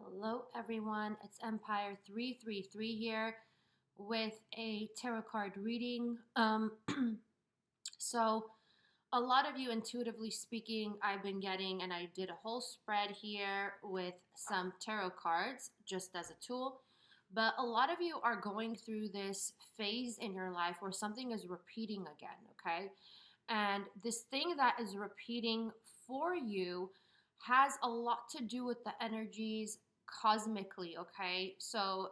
Hello everyone, it's Empire 333 here with a tarot card reading. So a lot of you, intuitively speaking, I've been getting, and I did a whole spread here with some tarot cards just as a tool. But a lot of you are going through this phase in your life where something is repeating again, okay? And this thing that is repeating for you has a lot to do with the energies cosmically, okay? So,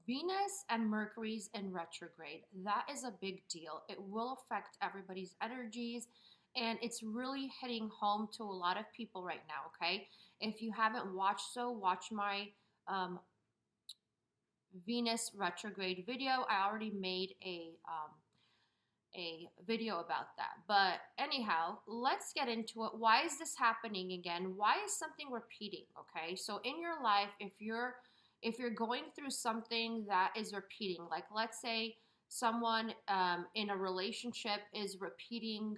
Venus and Mercury's in retrograde. That is a big deal. It will affect everybody's energies, and it's really hitting home to a lot of people right now, okay? If you haven't watched, watch my Venus retrograde video. I already made a video about that. But anyhow, let's get into it. Why is this happening again? Why is something repeating? Okay, so in your life, if you're going through something that is repeating, like let's say someone in a relationship is repeating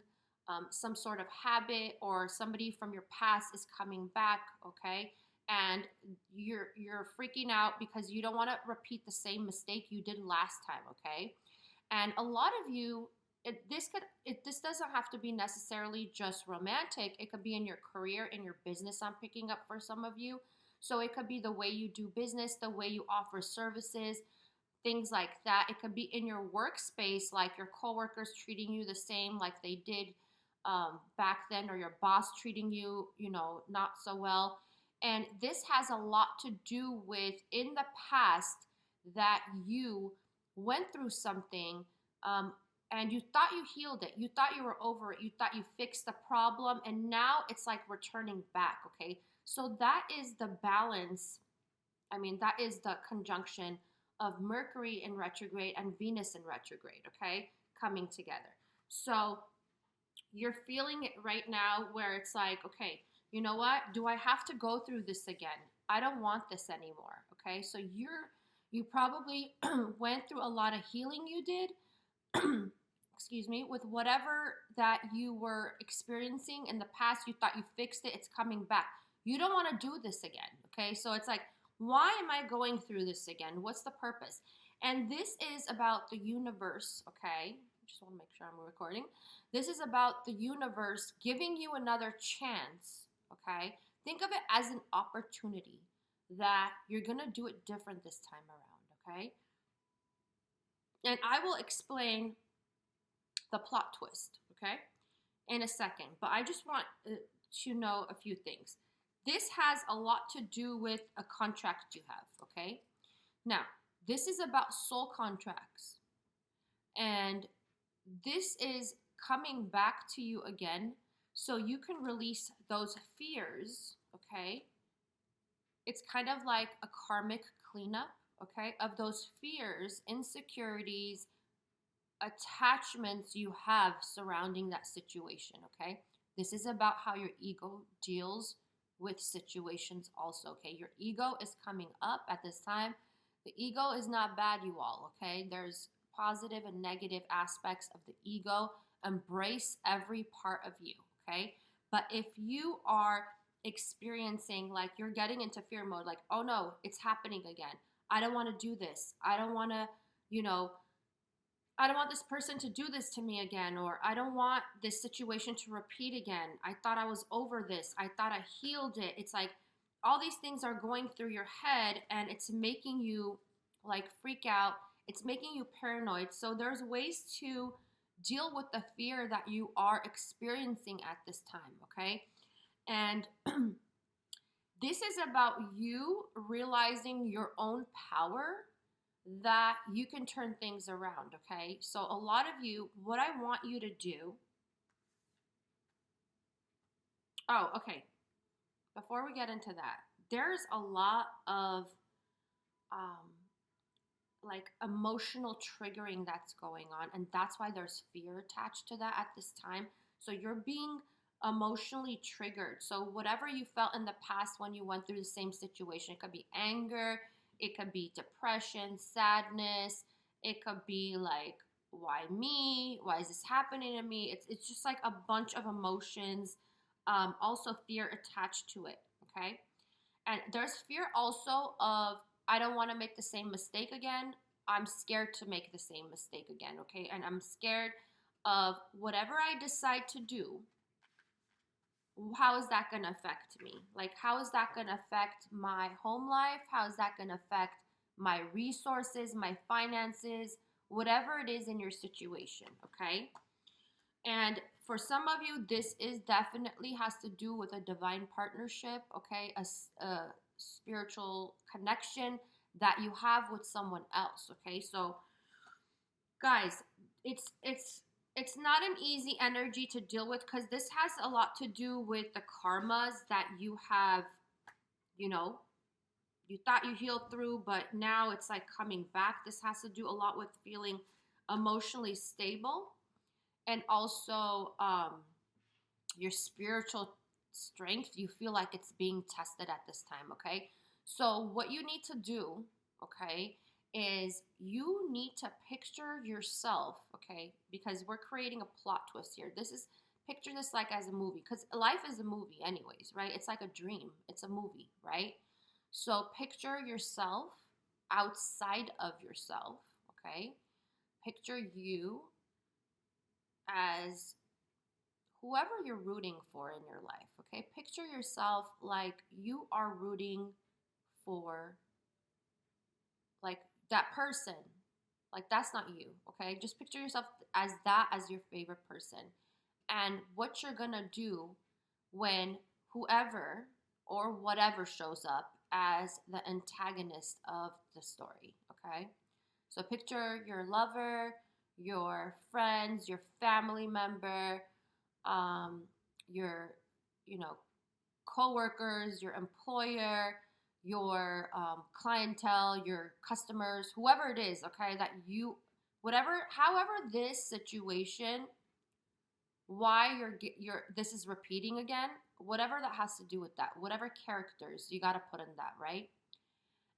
some sort of habit, or somebody from your past is coming back, okay, and you're freaking out because you don't want to repeat the same mistake you did last time, okay? And a lot of you, this doesn't have to be necessarily just romantic. It could be in your career, in your business. I'm picking up for some of you. So it could be the way you do business, the way you offer services, things like that. It could be in your workspace, like your coworkers treating you the same like they did back then, or your boss treating you, not so well. And this has a lot to do with in the past that you went through something, and you thought you healed it. You thought you were over it. You thought you fixed the problem. And now it's like returning back, okay? So that is the balance. I mean, that is the conjunction of Mercury in retrograde and Venus in retrograde, okay? Coming together. So you're feeling it right now where it's like, okay, you know what? Do I have to go through this again? I don't want this anymore, okay? So you probably went through a lot of healing you did, excuse me, with whatever that you were experiencing in the past. You thought you fixed it. It's coming back. You don't want to do this again, okay? So it's like, why am I going through this again? What's the purpose? And this is about the universe, okay? Just want to make sure I'm recording. This is about the universe giving you another chance, okay? Think of it as an opportunity that you're going to do it different this time around, okay? And I will explain the plot twist, okay, in a second. But I just want to know a few things. This has a lot to do with a contract you have, okay? Now, this is about soul contracts. And this is coming back to you again so you can release those fears, okay? It's kind of like a karmic cleanup, okay, of those fears, insecurities, attachments you have surrounding that situation, okay? This is about how your ego deals with situations also, okay? Your ego is coming up at this time. The ego is not bad, you all, okay? There's positive and negative aspects of the ego. Embrace every part of you, okay? But if you are experiencing, like you're getting into fear mode, like, oh no, it's happening again. I don't want to do this. I don't want to, I don't want this person to do this to me again, or I don't want this situation to repeat again. I thought I was over this. I thought I healed it. It's like all these things are going through your head, and it's making you like freak out. It's making you paranoid. So there's ways to deal with the fear that you are experiencing at this time, okay? And this is about you realizing your own power, that you can turn things around, okay? So a lot of you, what I want you to do, oh, okay, before we get into that, there's a lot of like emotional triggering that's going on, and that's why there's fear attached to that at this time. So you're being emotionally triggered. So whatever you felt in the past when you went through the same situation, it could be anger, it could be depression, sadness. It could be like, why me? Why is this happening to me? It's just like a bunch of emotions, also fear attached to it, okay? And there's fear also of, I don't want to make the same mistake again. I'm scared to make the same mistake again, okay? And I'm scared of whatever I decide to do, how is that going to affect me? Like, how is that going to affect my home life? How is that going to affect my resources, my finances, whatever it is in your situation, okay? And for some of you, this is definitely has to do with a divine partnership, okay? A spiritual connection that you have with someone else, okay? So, guys, it's not an easy energy to deal with because this has a lot to do with the karmas that you have, you know, you thought you healed through, but now it's like coming back. This has to do a lot with feeling emotionally stable, and also your spiritual strength. You feel like it's being tested at this time, okay? So what you need to do, okay, is you need to picture yourself, okay, because we're creating a plot twist here. This is, picture this like as a movie, because life is a movie anyways, right? It's like a dream. It's a movie, right? So picture yourself outside of yourself, okay? Picture you as whoever you're rooting for in your life, okay? Picture yourself like you are rooting for, like, that person. Like, that's not you, okay? Just picture yourself as that, as your favorite person. And what you're gonna do when whoever or whatever shows up as the antagonist of the story, okay? So picture your lover, your friends, your family member, your, you know, coworkers, your employer, your clientele, your customers, whoever it is, okay, that you, whatever, however this situation, why you're this is repeating again, whatever that has to do with that, whatever characters you got to put in that, right?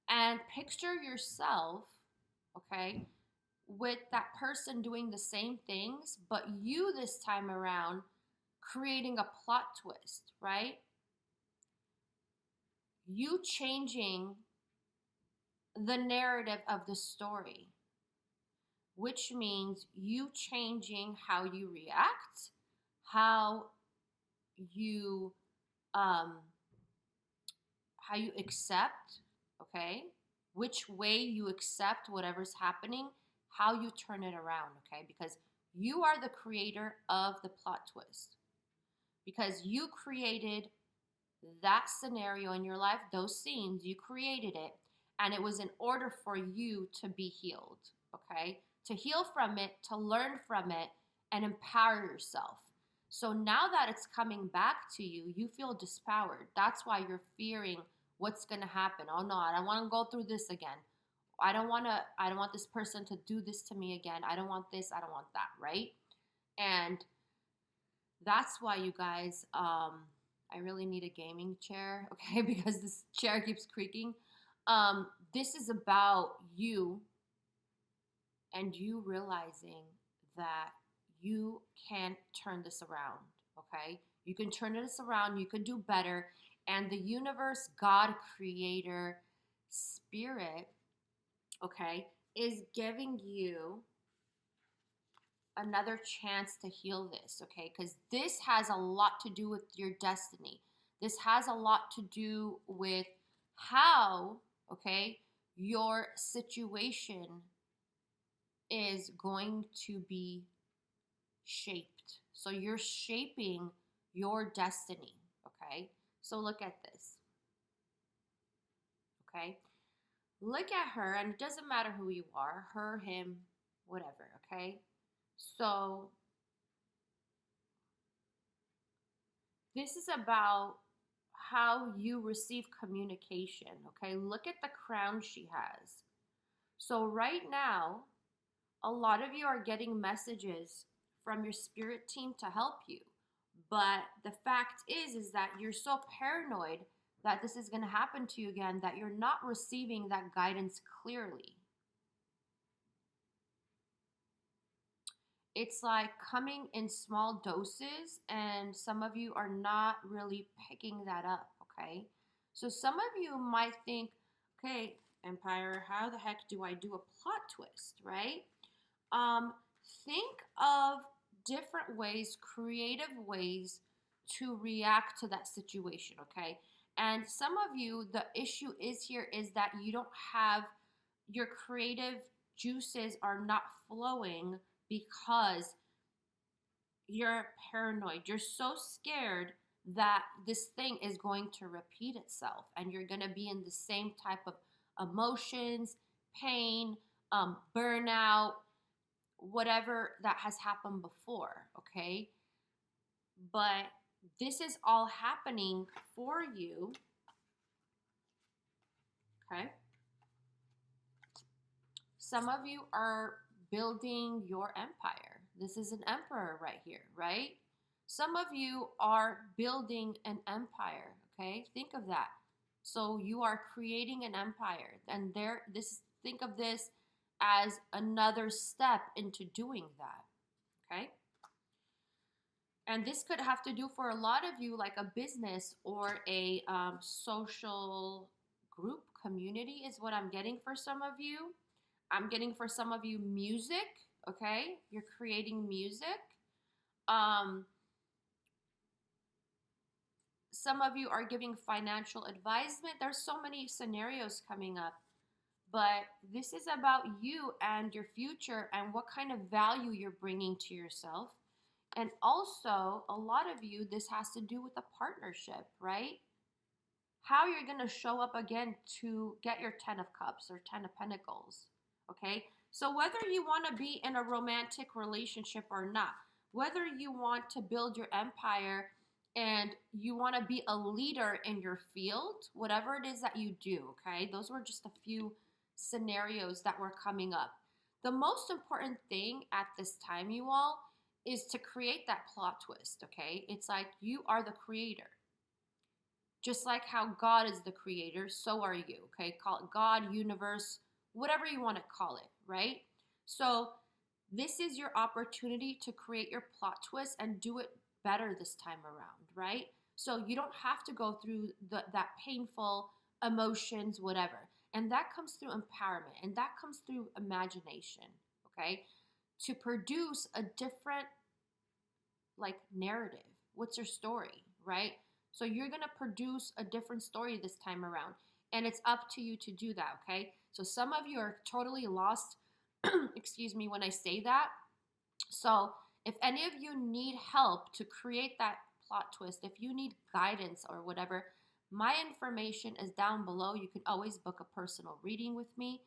And picture yourself, okay, with that person doing the same things, but you this time around creating a plot twist, right? You changing the narrative of the story, which means you changing how you react, how you um how you accept, okay? Which way you accept whatever's happening, how you turn it around, okay? Because you are the creator of the plot twist. Because you created that scenario in your life, those scenes, you created it, and it was in order for you to be healed, okay? To heal from it, to learn from it, and empower yourself. So now that it's coming back to you, you feel dispowered. That's why you're fearing what's going to happen. Oh no, I don't want to go through this again. I don't want this person to do this to me again. I don't want this, I don't want that, right? And that's why, you guys, I really need a gaming chair, okay? Because this chair keeps creaking. This is about you and you realizing that you can turn this around, okay? You can turn this around. You can do better. And the universe, God, creator, spirit, okay, is giving you another chance to heal this, okay? Because this has a lot to do with your destiny. This has a lot to do with how, okay, your situation is going to be shaped. So you're shaping your destiny, okay? So look at this, okay? Look at her, and it doesn't matter who you are, her, him, whatever, okay? So this is about how you receive communication, okay? Look at the crown she has. So right now, a lot of you are getting messages from your spirit team to help you. But the fact is that you're so paranoid that this is going to happen to you again that you're not receiving that guidance clearly. It's like coming in small doses, and some of you are not really picking that up, okay? So some of you might think, okay, Empire, how the heck do I do a plot twist, right? Um, think of different ways, creative ways to react to that situation, okay? And some of you, the issue is here is that you don't have your creative juices are not flowing because you're paranoid. You're so scared that this thing is going to repeat itself and you're going to be in the same type of emotions, pain, burnout, whatever that has happened before, okay? But this is all happening for you, okay? Some of you are building your empire. This is an emperor right here, right? Some of you are building an empire, okay? Think of that. So you are creating an empire, and think of this as another step into doing that, okay? And this could have to do for a lot of you like a business or a social group community is what I'm getting for some of you. I'm getting for some of you music, okay? You're creating music. Some of you are giving financial advisement. There's so many scenarios coming up, but this is about you and your future and what kind of value you're bringing to yourself. And also, a lot of you, this has to do with a partnership, right? How you're going to show up again to get your 10 of Cups or 10 of Pentacles, okay? So whether you want to be in a romantic relationship or not, whether you want to build your empire and you want to be a leader in your field, whatever it is that you do, okay? Those were just a few scenarios that were coming up. The most important thing at this time, you all, is to create that plot twist, okay? It's like you are the creator. Just like how God is the creator, so are you, okay? Call it God, universe, whatever you want to call it, right? So this is your opportunity to create your plot twist and do it better this time around, right? So you don't have to go through that painful emotions, whatever. And that comes through empowerment and that comes through imagination, okay? To produce a different like narrative. What's your story, right? So you're going to produce a different story this time around. And it's up to you to do that, okay? So some of you are totally lost, excuse me, when I say that. So if any of you need help to create that plot twist, if you need guidance or whatever, my information is down below. You can always book a personal reading with me.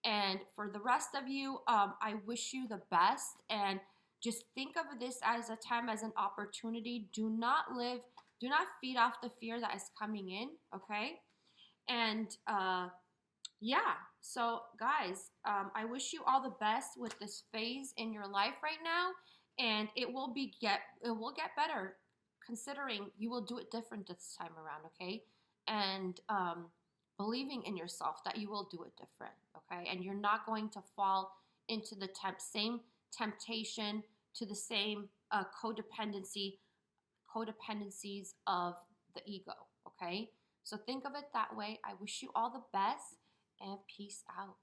And for the rest of you, I wish you the best. And just think of this as a time, as an opportunity. Do not feed off the fear that is coming in, okay? And yeah, so guys, I wish you all the best with this phase in your life right now. And it will get better, considering you will do it different this time around, okay? And believing in yourself that you will do it different, okay? And you're not going to fall into the same temptation, to the same codependencies of the ego, okay? So think of it that way. I wish you all the best and peace out.